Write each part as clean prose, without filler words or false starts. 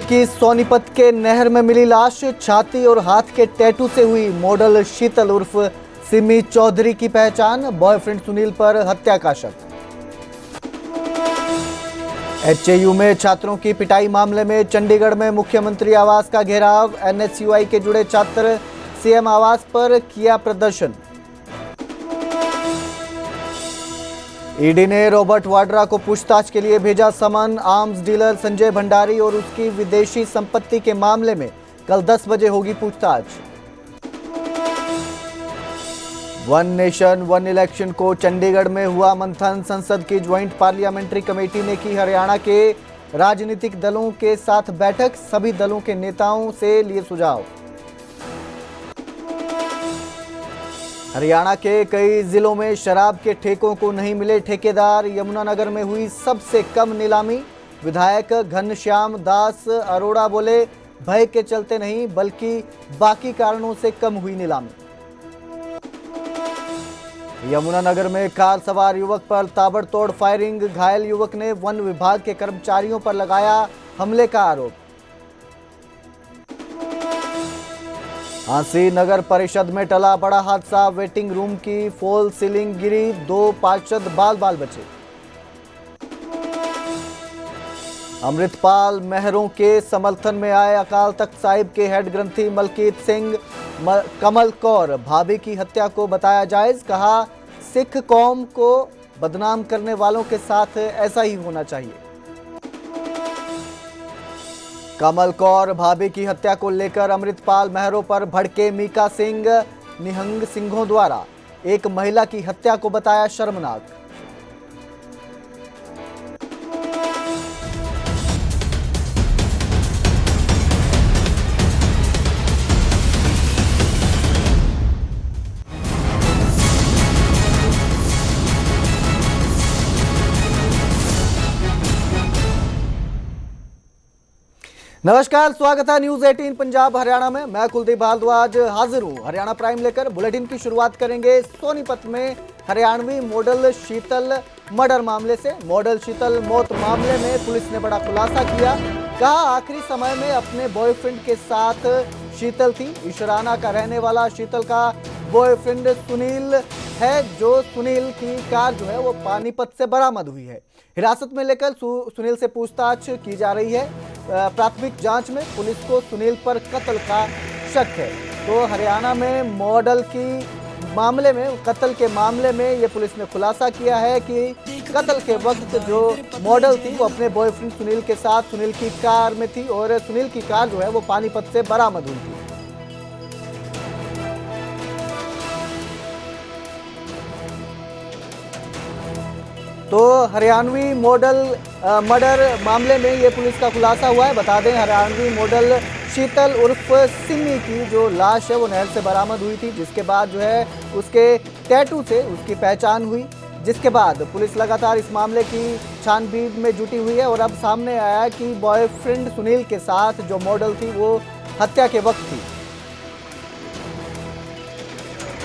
की सोनीपत के नहर में मिली लाश, छाती और हाथ के टैटू से हुई मॉडल शीतल उर्फ सिमी चौधरी की पहचान, बॉयफ्रेंड सुनील पर हत्या का शक। एचएयू में छात्रों की पिटाई मामले में चंडीगढ़ में मुख्यमंत्री आवास का घेराव, एनएसयूआई के जुड़े छात्र सीएम आवास पर किया प्रदर्शन। ईडी ने रॉबर्ट वाड्रा को पूछताछ के लिए भेजा समन, आर्म्स डीलर संजय भंडारी और उसकी विदेशी संपत्ति के मामले में कल 10 बजे होगी पूछताछ। वन नेशन वन इलेक्शन को चंडीगढ़ में हुआ मंथन, संसद की ज्वाइंट पार्लियामेंट्री कमेटी ने की हरियाणा के राजनीतिक दलों के साथ बैठक, सभी दलों के नेताओं से लिए सुझाव। हरियाणा के कई जिलों में शराब के ठेकों को नहीं मिले ठेकेदार, यमुनानगर में हुई सबसे कम नीलामी, विधायक घनश्याम दास अरोड़ा बोले भय के चलते नहीं बल्कि बाकी कारणों से कम हुई नीलामी। यमुनानगर में कार सवार युवक पर ताबड़तोड़ फायरिंग, घायल युवक ने वन विभाग के कर्मचारियों पर लगाया हमले का आरोप। हांसी नगर परिषद में टला बड़ा हादसा, वेटिंग रूम की फॉल सीलिंग गिरी, 2 पार्षद बाल बाल बचे। अमृतपाल मेहरों के समर्थन में आए अकाल तख्त साहिब के हेड ग्रंथी मलकीत सिंह, कमल कौर भाभी की हत्या को बताया जायज, कहा सिख कौम को बदनाम करने वालों के साथ ऐसा ही होना चाहिए। कमल कौर भाभी की हत्या को लेकर अमृतपाल मेहरों पर भड़के मीका सिंह, निहंग सिंहों द्वारा एक महिला की हत्या को बताया शर्मनाक। नमस्कार, स्वागत है न्यूज 18 पंजाब हरियाणा में। मैं कुलदीप भारद्वाज हाजिर हूं हरियाणा प्राइम लेकर। बुलेटिन की शुरुआत करेंगे सोनीपत में हरियाणवी मॉडल शीतल मर्डर मामले से। मॉडल शीतल मौत मामले में पुलिस ने बड़ा खुलासा किया, कहा आखिरी समय में अपने बॉयफ्रेंड के साथ शीतल थी। इशराना का रहने वाला शीतल का बॉयफ्रेंड सुनील है, जो सुनील की कार जो है वो पानीपत से बरामद हुई है। हिरासत में लेकर सुनील से पूछताछ की जा रही है। प्राथमिक जांच में पुलिस को सुनील पर कत्ल का शक है। तो हरियाणा में मॉडल की मामले में, कत्ल के मामले में ये पुलिस ने खुलासा किया है कि कत्ल के वक्त जो मॉडल थी वो अपने बॉयफ्रेंड सुनील के साथ सुनील की कार में थी और सुनील की कार जो है वो पानीपत से बरामद हुई थी। तो हरियाणवी मॉडल मर्डर मामले में ये पुलिस का खुलासा हुआ है। बता दें, हरियाणवी मॉडल शीतल उर्फ सिमी की जो लाश है वो नहर से बरामद हुई थी, जिसके बाद जो है उसके टैटू से उसकी पहचान हुई, जिसके बाद पुलिस लगातार इस मामले की छानबीन में जुटी हुई है और अब सामने आया कि बॉयफ्रेंड सुनील के साथ जो मॉडल थी वो हत्या के वक्त थी।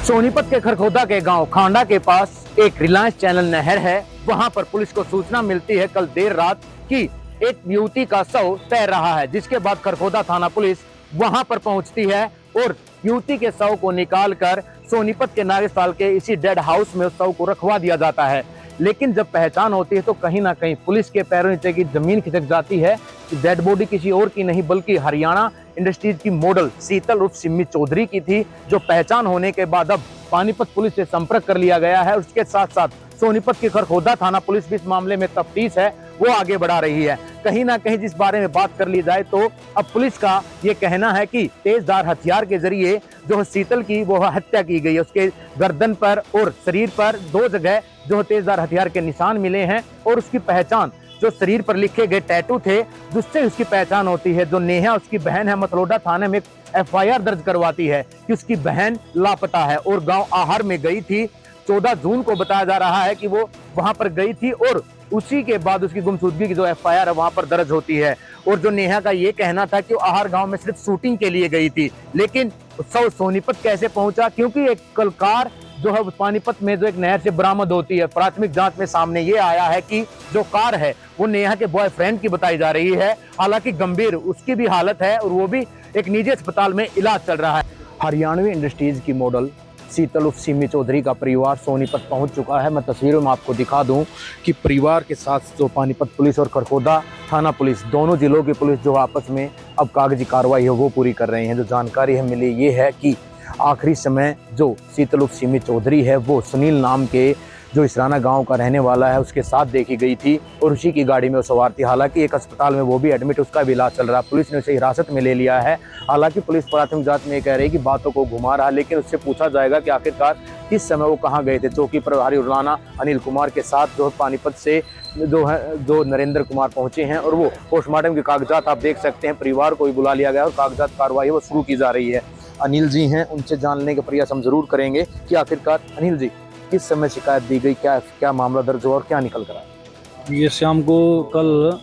सोनीपत के खरखोदा के गांव खांडा के पास एक रिलायंस चैनल नहर है। वहां पर पुलिस को सूचना मिलती है कल देर रात कि एक युवती का शव तैर रहा है, जिसके बाद खरखोदा थाना पुलिस वहां पर पहुंचती है और युवती के शव को निकालकर सोनीपत के नागेसाल के इसी डेड हाउस में उस शव को रखवा दिया जाता है। लेकिन जब पहचान होती है तो कहीं ना कहीं पुलिस के पैरों नीचे की जमीन खिसक जाती है। डेड बॉडी किसी और की नहीं बल्कि हरियाणा इंडस्ट्रीज की मॉडल शीतल उर्फ सिमी चौधरी की थी, जो पहचान होने के बाद अब पानीपत पुलिस से संपर्क कर लिया गया है। उसके साथ साथ सोनीपत की खरखोदा थाना पुलिस भी इस मामले में तफ्तीश है वो आगे बढ़ा रही है। कहीं ना कहीं जिस बारे में बात कर ली जाए तो अब पुलिस का ये कहना है कि तेजधार हथियार के जरिए जो शीतल की वो हत्या की गई है। उसके गर्दन पर और शरीर पर 2 जगह जो तेजधार हथियार के निशान मिले हैं और उसकी पहचान जो शरीर पर लिखे गए टैटू थे जिससे उसकी पहचान होती है। जो नेहा उसकी बहन है, मतलोडा थाने में FIR दर्ज करवाती है कि उसकी बहन लापता है और गांव आहर में गई थी। 14 जून को बताया जा रहा है कि वो वहां पर गई थी और उसी के बाद उसकी गुमशुदगी की जो FIR है वहां पर दर्ज होती है। और जो नेहा का ये कहना था कि वो आहर गांव में सिर्फ शूटिंग के लिए गई थी, लेकिन शव सोनीपत कैसे पहुंचा, क्योंकि एक कार जो है पानीपत में जो एक नहर से बरामद होती है। प्राथमिक जांच में सामने ये आया है कि जो कार है वो नेहा के बॉयफ्रेंड की बताई जा रही है। हालांकि गंभीर उसकी भी हालत है और वो भी एक निजी अस्पताल में इलाज चल रहा है। हरियाणवी इंडस्ट्रीज की मॉडल शीतल उर्फ सिमी चौधरी का परिवार सोनीपत पहुंच चुका है। मैं तस्वीरों में आपको दिखा दूं कि परिवार के साथ जो पानीपत पुलिस और खरखोदा थाना पुलिस, दोनों जिलों की पुलिस जो आपस में अब कागजी कार्रवाई है वो पूरी कर रही है। जो जानकारी है मिली ये है कि आखिरी समय जो शीतल उर्फ सिमी चौधरी है वो सुनील नाम के जो इसराना गांव का रहने वाला है उसके साथ देखी गई थी और उसी की गाड़ी में वो सवार थी। हालांकि एक अस्पताल में वो भी एडमिट, उसका भी इलाज चल रहा है। पुलिस ने उसे हिरासत में ले लिया है। हालांकि पुलिस प्राथमिक जांच में ये कह रही है कि बातों को घुमा रहा है, लेकिन उससे पूछा जाएगा कि आखिरकार किस समय वो कहाँ गए थे। चौकी प्रभारी राणा अनिल कुमार के साथ जो पानीपत से जो नरेंद्र कुमार पहुंचे हैं और वो पोस्टमार्टम के कागजात आप देख सकते हैं। परिवार को भी बुला लिया गया और कागजात कार्रवाई वो शुरू की जा रही है। अनिल जी हैं, उनसे जानने का प्रयास हम जरूर करेंगे कि आखिरकार अनिल जी किस समय शिकायत दी गई, क्या मामला दर्ज हुआ और क्या निकल कर आया। ये शाम को कल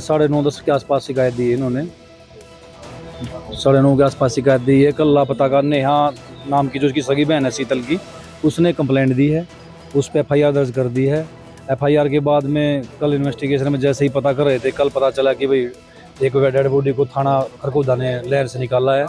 9:30 के आसपास शिकायत दी है इन्होंने। 9:30 के आसपास शिकायत दी है। कल लापता का नेहा नाम की जो उसकी सगी बहन है शीतल की, उसने कंप्लेंट दी है, उस पर FIR दर्ज कर दी है। FIR के बाद में कल इन्वेस्टिगेशन में जैसे ही पता कर रहे थे, कल पता चला कि भाई एक डेड बॉडी को थाना खरखोदा ने लहर से निकाला है।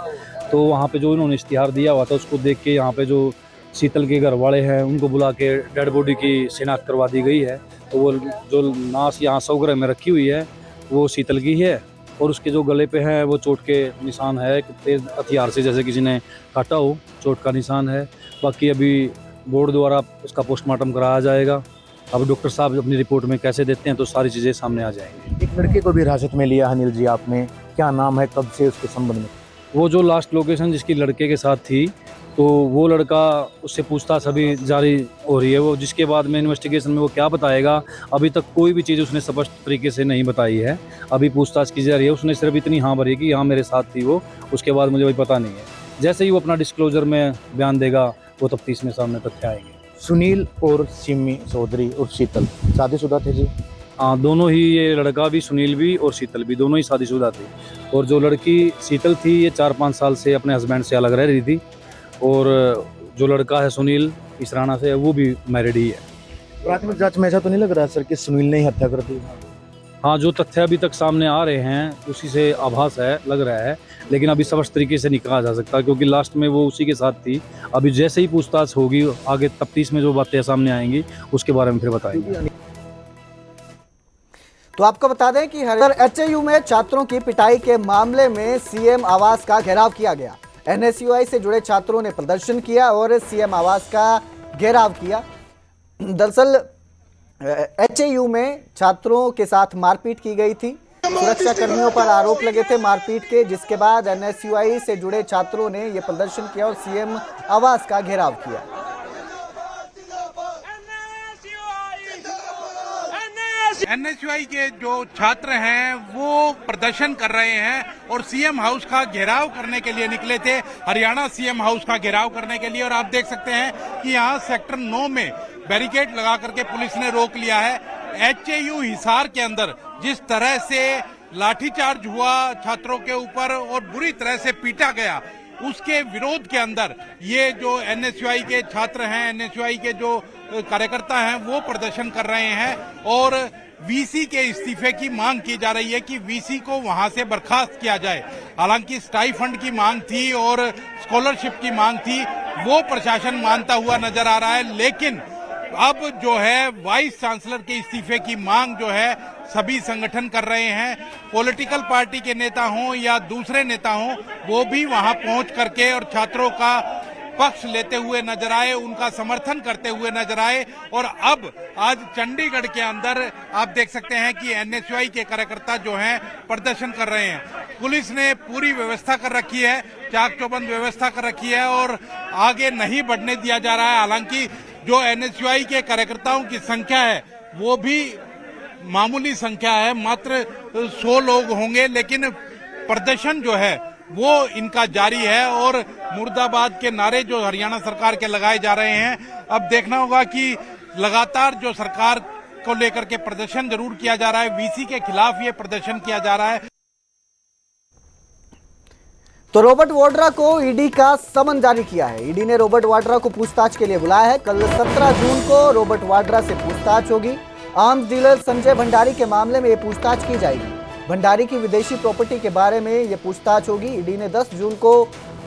तो वहाँ पे जो इन्होंने इश्तिहार दिया हुआ था उसको देख के यहाँ पे जो शीतल के घर वाले हैं उनको बुला के डेड बॉडी की शिनाख्त करवा दी गई है। तो वो जो नाश यहाँ सौगृह में रखी हुई है वो शीतल की है और उसके जो गले पे है वो चोट के निशान है, एक तेज हथियार से जैसे किसी ने काटा हो, चोट का निशान है। बाकी अभी बोर्ड द्वारा उसका पोस्टमार्टम कराया जाएगा। अब डॉक्टर साहब अपनी रिपोर्ट में कैसे देते हैं तो सारी चीज़ें सामने आ जाएंगी। एक लड़के को भी हिरासत में लिया अनिल जी आपने, क्या नाम है, कब से, उसके संबंध में? वो जो लास्ट लोकेशन जिसकी लड़के के साथ थी तो वो लड़का, उससे पूछताछ अभी जारी हो रही है। वो जिसके बाद में इन्वेस्टिगेशन में वो क्या बताएगा, अभी तक कोई भी चीज़ उसने स्पष्ट तरीके से नहीं बताई है। अभी पूछताछ की जा रही है। उसने सिर्फ इतनी हाँ भरी कि हाँ मेरे साथ थी वो, उसके बाद मुझे वही पता नहीं है। जैसे ही वो अपना डिस्क्लोजर में बयान देगा वो तफ्तीश में सामने तथ्य आएंगे। सुनील और सिमी चौधरी और शीतल शादीशुदा थे जी? हाँ, दोनों ही, ये लड़का भी, सुनील भी और शीतल भी, दोनों ही शादीशुदा थे। और जो लड़की शीतल थी ये 4-5 साल से अपने हस्बैंड से अलग रह रही थी और जो लड़का है सुनील इसराना से, वो भी मैरिड ही है। प्राथमिक जांच में ऐसा तो नहीं लग रहा है सर कि सुनील ने ही हत्या कर दी? हाँ, जो तथ्य अभी तक सामने आ रहे हैं उसी से आभास है, लग रहा है, लेकिन अभी स्पष्ट तरीके से नहीं कहा जा सकता क्योंकि लास्ट में वो उसी के साथ थी। अभी जैसे ही पूछताछ होगी आगे तफ्तीश में जो बातें सामने आएंगी उसके बारे में फिर बताएंगे। तो आपको बता दें कि HAU में छात्रों की पिटाई के मामले में CM आवास का घेराव किया गया। NSUI से जुड़े छात्रों ने प्रदर्शन किया और CM आवास का घेराव किया। दरअसल HAU में छात्रों के साथ मारपीट की गई थी। सुरक्षा कर्मियों पर आरोप लगे थे मारपीट के, जिसके बाद NSUI से जुड़े छात्रों ने यह प्रदर्शन किया और CM आवास का घेराव किया। NSUI के जो छात्र हैं वो प्रदर्शन कर रहे हैं और CM हाउस का घेराव करने के लिए निकले थे, हरियाणा CM हाउस का घेराव करने के लिए। और आप देख सकते हैं कि यहाँ सेक्टर 9 में बैरिकेड लगा करके पुलिस ने रोक लिया है। HAU हिसार के अंदर जिस तरह से लाठीचार्ज हुआ छात्रों के ऊपर और बुरी तरह से पीटा गया, उसके विरोध के अंदर ये जो NSUI के छात्र हैं, NSUI के जो कार्यकर्ता हैं वो प्रदर्शन कर रहे हैं और VC के इस्तीफे की मांग की जा रही है कि VC को वहां से बर्खास्त किया जाए। हालांकि स्टाइफंड की मांग थी और स्कॉलरशिप की मांग थी, वो प्रशासन मानता हुआ नजर आ रहा है, लेकिन अब जो है वाइस चांसलर के इस्तीफे की मांग जो है सभी संगठन कर रहे हैं। पॉलिटिकल पार्टी के नेता हों या दूसरे नेता हों, वो भी वहां पहुंच करके और छात्रों का पक्ष लेते हुए नजर आए, उनका समर्थन करते हुए नजर आए। और अब आज चंडीगढ़ के अंदर आप देख सकते हैं कि NSUI के कार्यकर्ता जो हैं प्रदर्शन कर रहे हैं। पुलिस ने पूरी व्यवस्था कर रखी है, चाक चौबंद व्यवस्था कर रखी है और आगे नहीं बढ़ने दिया जा रहा है। हालांकि जो NSUI के कार्यकर्ताओं की संख्या है वो भी मामूली संख्या है, मात्र 100 लोग होंगे, लेकिन प्रदर्शन जो है वो इनका जारी है और मुर्दाबाद के नारे जो हरियाणा सरकार के लगाए जा रहे हैं। अब देखना होगा कि लगातार जो सरकार को लेकर के प्रदर्शन जरूर किया जा रहा है, VC के खिलाफ ये प्रदर्शन किया जा रहा है। तो रॉबर्ट वाड्रा को ईडी का समन जारी किया है। ईडी ने रॉबर्ट वाड्रा को पूछताछ के लिए बुलाया है। कल 17 जून को रॉबर्ट वाड्रा से पूछताछ होगी। आर्म्स डीलर संजय भंडारी के मामले में ये पूछताछ की जाएगी। भंडारी की विदेशी प्रॉपर्टी के बारे में ये पूछताछ होगी। ईडी ने 10 जून को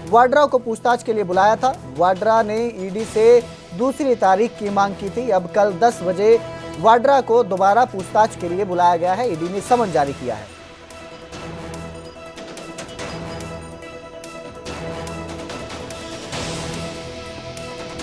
वाड्रा को पूछताछ के लिए बुलाया था। वाड्रा ने ईडी से दूसरी तारीख की मांग की थी। अब कल 10 बजे वाड्रा को दोबारा पूछताछ के लिए बुलाया गया है। ईडी ने समन जारी किया है।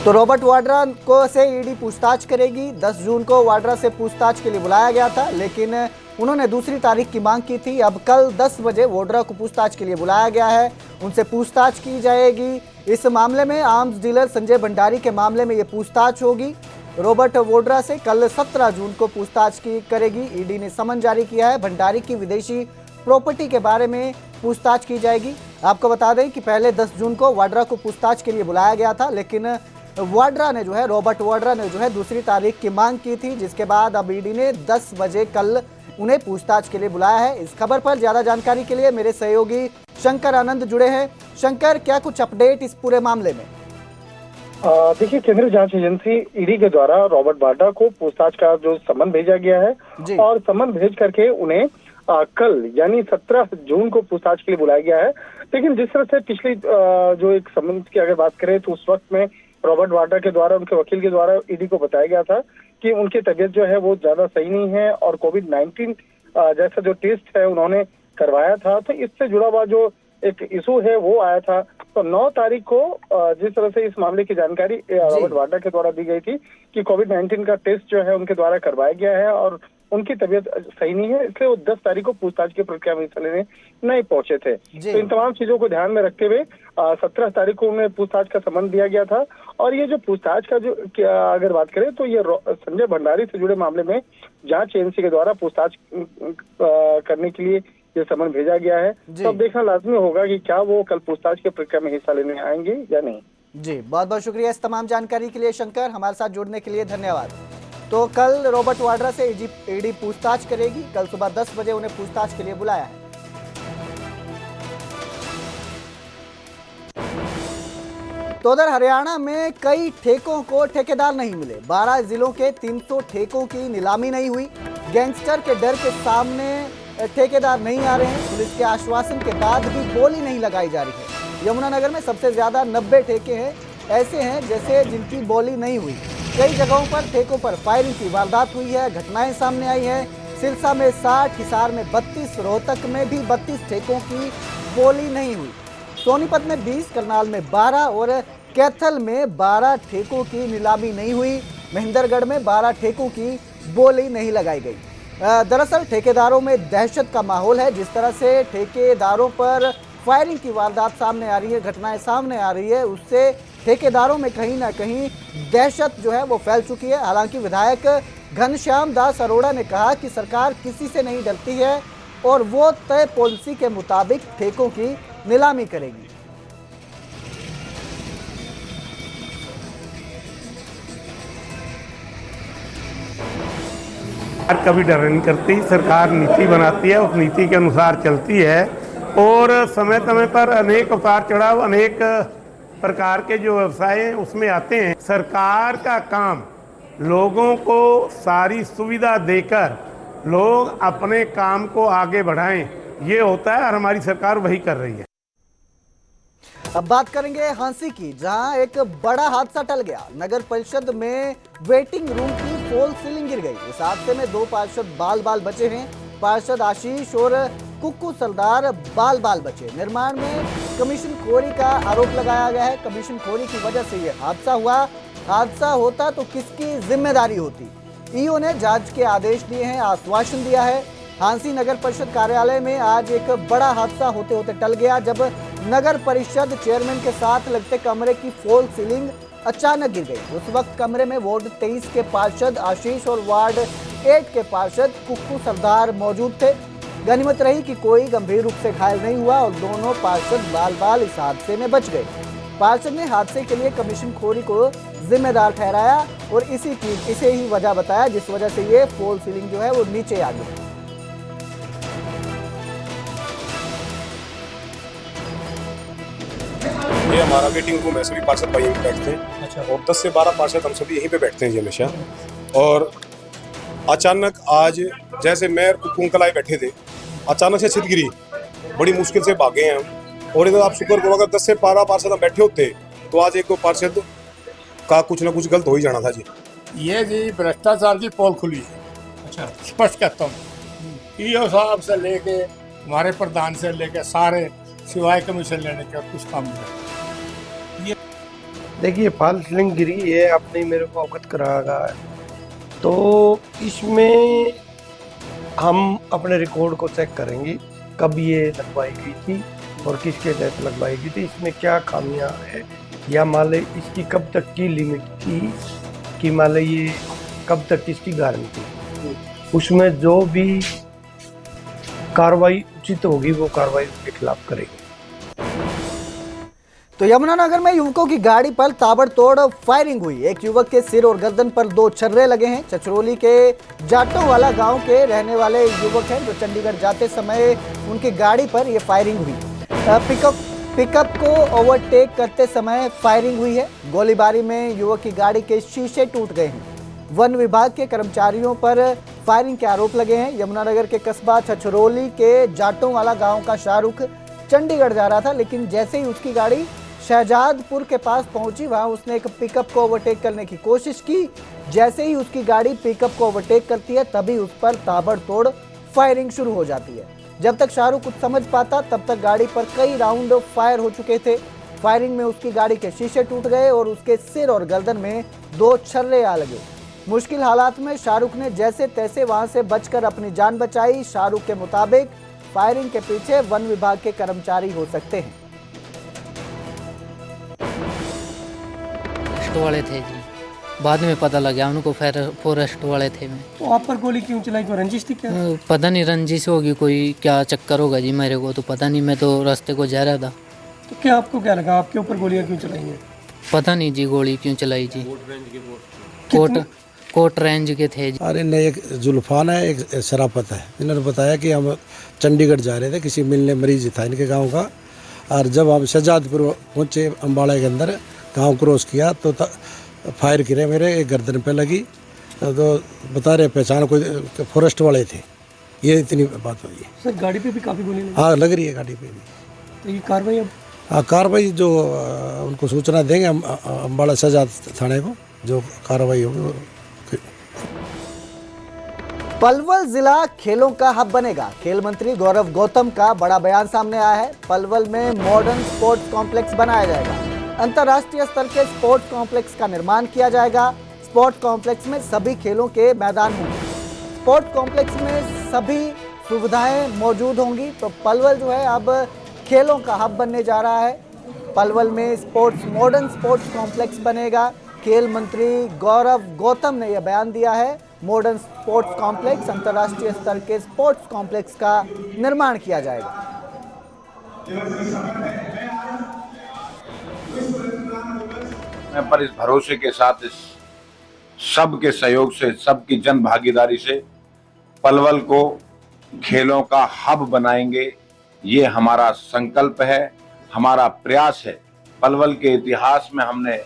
तो रॉबर्ट वाड्रा को से ईडी पूछताछ करेगी। 10 जून को वाड्रा से पूछताछ के लिए बुलाया गया था, लेकिन उन्होंने दूसरी तारीख की मांग की थी। अब कल 10 बजे वाड्रा को पूछताछ के लिए बुलाया गया है। उनसे पूछताछ की जाएगी। इस मामले में आर्म्स डीलर संजय भंडारी के मामले में ये पूछताछ होगी। रॉबर्ट वाड्रा से कल 17 जून को पूछताछ की करेगी। ईडी ने समन जारी किया है। भंडारी की विदेशी प्रॉपर्टी के बारे में पूछताछ की जाएगी। आपको बता दें कि पहले 10 जून को वाड्रा को पूछताछ के लिए बुलाया गया था, लेकिन वाड्रा ने रॉबर्ट वाड्रा ने दूसरी तारीख की मांग की थी, जिसके बाद अब ईडी ने 10 बजे कल उन्हें पूछताछ के लिए बुलाया है। इस खबर पर ज्यादा जानकारी के लिए मेरे सहयोगी शंकर आनंद जुड़े हैं। शंकर, क्या कुछ अपडेट इस पूरे मामले में? देखिए, केंद्रीय जांच एजेंसी ईडी के द्वारा रॉबर्ट वाड्रा को पूछताछ का जो समन भेजा गया है और समन भेज करके उन्हें कल यानी 17 जून को पूछताछ के लिए बुलाया गया है। लेकिन जिस तरह से पिछली जो एक समन की अगर बात करें तो उस वक्त में रॉबर्ट वाड्रा के द्वारा उनके वकील के द्वारा ईडी को बताया गया था कि उनकी तबीयत जो है वो ज्यादा सही नहीं है और कोविड-19 जैसा जो टेस्ट है उन्होंने करवाया था। तो इससे जुड़ा हुआ जो एक इशू है वो आया था। तो 9 तारीख को जिस तरह से इस मामले की जानकारी रॉबर्ट वाड्रा के द्वारा दी गई थी कि कोविड-19 का टेस्ट जो है उनके द्वारा करवाया गया है और उनकी तबीयत सही नहीं है, इसलिए वो 10 तारीख को पूछताछ की प्रक्रिया में हिस्सा लेने नहीं पहुंचे थे। तो इन तमाम चीजों को ध्यान में रखते हुए 17 तारीख को उन्हें पूछताछ का समन दिया गया था। और ये जो पूछताछ का जो अगर बात करें तो ये संजय भंडारी से जुड़े मामले में जांच एजेंसी के द्वारा पूछताछ करने के लिए ये समन भेजा गया है। तो अब देखना लाजमी होगा कि क्या वो कल पूछताछ की प्रक्रिया में हिस्सा लेने आएंगे या नहीं। जी, बहुत बहुत शुक्रिया इस तमाम जानकारी के लिए शंकर, हमारे साथ जुड़ने के लिए धन्यवाद। तो कल रॉबर्ट वाड्रा से ईडी पूछताछ करेगी। कल सुबह 10 बजे उन्हें पूछताछ के लिए बुलाया है। तो उधर हरियाणा में कई ठेकों को ठेकेदार नहीं मिले। 12 जिलों के 300 ठेकों की नीलामी नहीं हुई। गैंगस्टर के डर के सामने ठेकेदार नहीं आ रहे हैं। पुलिस के आश्वासन के बाद भी बोली नहीं लगाई जा रही है। यमुनानगर में सबसे ज्यादा 90 ठेके हैं ऐसे हैं जैसे जिनकी बोली नहीं हुई। कई जगहों पर ठेकों पर फायरिंग की वारदात हुई है, घटनाएं सामने आई हैं। सिरसा में 60, हिसार में 32, रोहतक में भी 32 ठेकों की बोली नहीं हुई। सोनीपत में 20, करनाल में 12 और कैथल में 12 ठेकों की नीलामी नहीं हुई। महेंद्रगढ़ में 12 ठेकों की बोली नहीं लगाई गई। दरअसल ठेकेदारों में दहशत का माहौल है। जिस तरह से ठेकेदारों पर फायरिंग की वारदात सामने आ रही है, घटनाएं सामने आ रही है, उससे ठेकेदारों में कहीं ना कहीं दहशत जो है वो फैल चुकी है। हालांकि विधायक घनश्याम दास अरोड़ा ने कहा कि सरकार किसी से नहीं डरती है और वो तय पॉलिसी के मुताबिक ठेकों की नीलामी करेगी। सरकार कभी डर नहीं करती। सरकार नीति बनाती है, उस नीति के अनुसार चलती है और समय समय पर अनेक उतार चढ़ाव, अनेक प्रकार के जो व्यवसाय हैं उसमें आते हैं। सरकार का काम लोगों को सारी सुविधा देकर लोग अपने काम को आगे बढ़ाएं, ये होता है और हमारी सरकार वही कर रही है। अब बात करेंगे हांसी की, जहां एक बड़ा हादसा टल गया। नगर परिषद में वेटिंग रूम की फॉल सीलिंग गिर गई। इस हादसे में 2 पार्षद बाल बचे हैं। पार्षद आशीष और कुक्कू सरदार बाल बचे। निर्माण में कमीशन खोरी का आरोप लगाया गया है। कमीशन खोरी की वजह से यह हादसा हुआ। हादसा होता तो किसकी जिम्मेदारी होती? ईओ ने जांच के आदेश दिए हैं, आश्वासन दिया है। हांसी नगर परिषद कार्यालय में आज एक बड़ा हादसा होते होते टल गया, जब नगर परिषद चेयरमैन के साथ लगते कमरे की फॉल सीलिंग अचानक गिर गई। उस वक्त कमरे में वार्ड 23 के पार्षद आशीष और वार्ड 8 के पार्षद कुक्कू सरदार मौजूद थे। गनीमत रही कि कोई गंभीर रूप से घायल नहीं हुआ और दोनों पार्षद बाल इस हादसे में बच गए। पार्षद ने हादसे के लिए कमीशन खोरी को जिम्मेदार ठहराया और इसे ही वजह बताया जिस वजह से ये फॉल सीलिंग जो है वो नीचे आ गई। हमारा वेटिंग रूम है, सभी पार्षद भाई यहीं पे बैठते हैं। अच्छा। और 10 से 12 पार्षद हम सभी यहीं पे बैठते हैं जी हमेशा। और अचानक आज जैसे मेयर कुंकलाए बैठे थे, अचानक से छत गिरी, बड़ी मुश्किल से भागे हैं हम। और इधर आप शुक्र करो, अगर 10 से 12 पार्षद हम बैठे होते तो आज एक पार्षद का कुछ ना कुछ गलत हो ही जाना था जी। ये जी भ्रष्टाचार की पोल खुली है। अच्छा, स्पष्ट कहता हूँ, ईओ साहब से लेके हमारे प्रधान से लेके सारे सिवाय कमीशन लेने के कुछ काम नहीं। देखिए, फॉल सीलिंग गिरी है, आपने मेरे को अवगत कराया है, तो इसमें हम अपने रिकॉर्ड को चेक करेंगे कब ये लगवाई गई थी और किसके तहत लगवाई गई थी, इसमें क्या खामियां है, या मान लें इसकी कब तक की लिमिट थी, कि मान लें ये कब तक इसकी गारंटी, उसमें जो भी कार्रवाई उचित होगी वो कार्रवाई उसके खिलाफ करेगी। तो यमुनानगर में युवकों की गाड़ी पर ताबड़तोड़ फायरिंग हुई। एक युवक के सिर और गर्दन पर 2 छर्रे लगे हैं। चचरोली के जाटोवाला गांव के रहने वाले युवक हैं जो चंडीगढ़ जाते समय उनकी गाड़ी पर यह फायरिंग हुई। पिकअप को ओवरटेक करते समय फायरिंग हुई है। गोलीबारी में युवक की गाड़ी के शीशे टूट गए हैं। वन विभाग के कर्मचारियों पर फायरिंग के आरोप लगे हैं। यमुनानगर के कस्बा छछरौली के जाटोवाला गांव का शाहरुख चंडीगढ़ जा रहा था, लेकिन जैसे ही उसकी गाड़ी शहजादपुर के पास पहुंची, वहां उसने एक पिकअप को ओवरटेक करने की कोशिश की। जैसे ही उसकी गाड़ी पिकअप को ओवरटेक करती है, तभी उस पर ताबड़तोड़ फायरिंग शुरू हो जाती है। जब तक शाहरुख कुछ समझ पाता, तब तक गाड़ी पर कई राउंड फायर हो चुके थे। फायरिंग में उसकी गाड़ी के शीशे टूट गए और उसके सिर और गर्दन में 2 छर्रे आ लगे। मुश्किल हालात में शाहरुख ने जैसे तैसे वहां से बचकर अपनी जान बचाई। शाहरुख के मुताबिक फायरिंग के पीछे वन विभाग के कर्मचारी हो सकते हैं। वाले थे जी, बाद में पता लगा उनको फॉरेस्ट वाले थे। मैं तो आप पर गोली क्यों चलाई, कोई रंजिश थी क्या? पता नहीं रंजिश होगी, कोई क्या चक्कर होगा जी, मेरे को तो पता नहीं, मैं तो रास्ते को जा रहा था। तो क्या आपको क्या लगा, आपके ऊपर गोलियां क्यों चलाई हैं? पता नहीं जी, गोली क्यों चलाई जी। कोट रेंज के थे जी। अरे नहीं, एक जुल्फान है, एक शराफत है। इन्होंने बताया कि हम चंडीगढ़ जा रहे थे, किसी मिलने मरीज था इनके गाँव का, और जब हम शहजादपुर पहुँचे अम्बाड़ा के अंदर, गांव क्रॉस किया तो फायर गिरे मेरे एक गर्दन पे लगी। तो बता रहे पहचान कोई फॉरेस्ट वाले थे। ये इतनी बात हुई है। सर, गाड़ी पे भी काफ़ी गोली लगी? हाँ, लग रही है गाड़ी पे भी। तो ये कार्रवाई अब? हाँ, कार्रवाई जो उनको सूचना देंगे हम अम्बाड़ा शहजाद थाने को, जो कार्रवाई होगी। पलवल जिला खेलों का हब बनेगा। खेल मंत्री गौरव गौतम का बड़ा बयान सामने आया है। पलवल में मॉडर्न स्पोर्ट्स कॉम्प्लेक्स बनाया जाएगा। अंतर्राष्ट्रीय स्तर के स्पोर्ट्स कॉम्प्लेक्स का निर्माण किया जाएगा। स्पोर्ट्स कॉम्प्लेक्स में सभी खेलों के मैदान होंगे। स्पोर्ट्स कॉम्प्लेक्स में सभी सुविधाएं मौजूद होंगी। तो पलवल जो है अब खेलों का हब बनने जा रहा है। पलवल में मॉडर्न स्पोर्ट्स कॉम्प्लेक्स बनेगा। खेल मंत्री गौरव गौतम ने यह बयान दिया है। मॉडर्न स्पोर्ट्स कॉम्प्लेक्स, अंतर्राष्ट्रीय स्तर के स्पोर्ट्स कॉम्प्लेक्स का निर्माण किया जाएगा। मैं पर इस भरोसे के साथ, इस सबके सहयोग से, सबकी जन भागीदारी से पलवल को खेलों का हब बनाएंगे। ये हमारा संकल्प है, हमारा प्रयास है। पलवल के इतिहास में हमने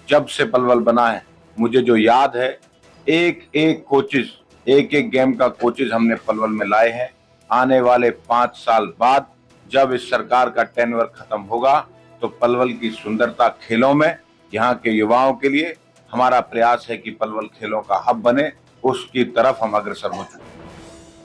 जब से पलवल बना है, मुझे जो याद है, एक एक गेम का कोचेज हमने पलवल में लाए हैं। आने वाले 5 साल बाद जब इस सरकार का टेन्योर खत्म होगा, तो पलवल की सुंदरता खेलों में, यहाँ के युवाओं के लिए हमारा प्रयास है कि पलवल खेलों का हब बने। उसकी तरफ हम अग्रसर हो चुके हैं।